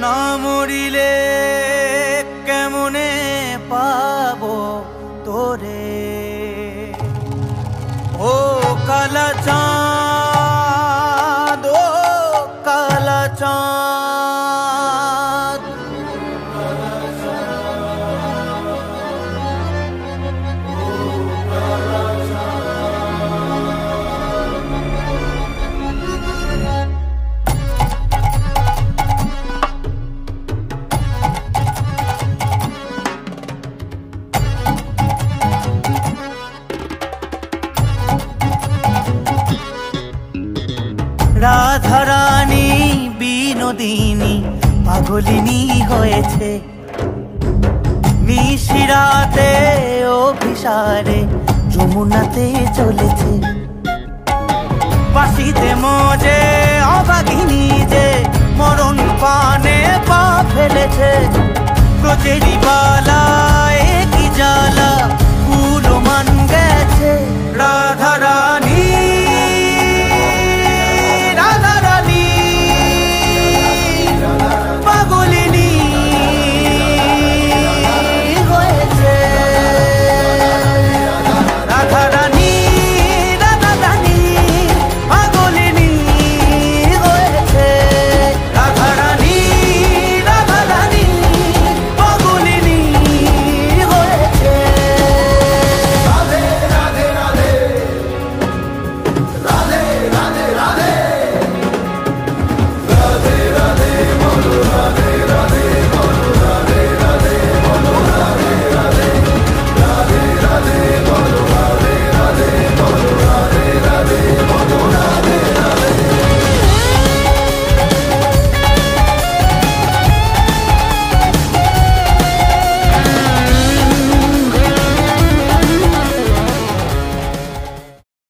না মরিলে কেমনে পাবো তোরে, ও কালা চাঁদ, ও কালা চাঁদ। রাধারানী বিনোদিনী পাগলিনী হয়েছে, নিশিরাতে অভিসারে যমুনাতে চলেছে। বাঁশিতে মজে অভাগিনী যে মরণ পানে পা ফেলেছে, ব্রজেরি বালা কি জ্বালা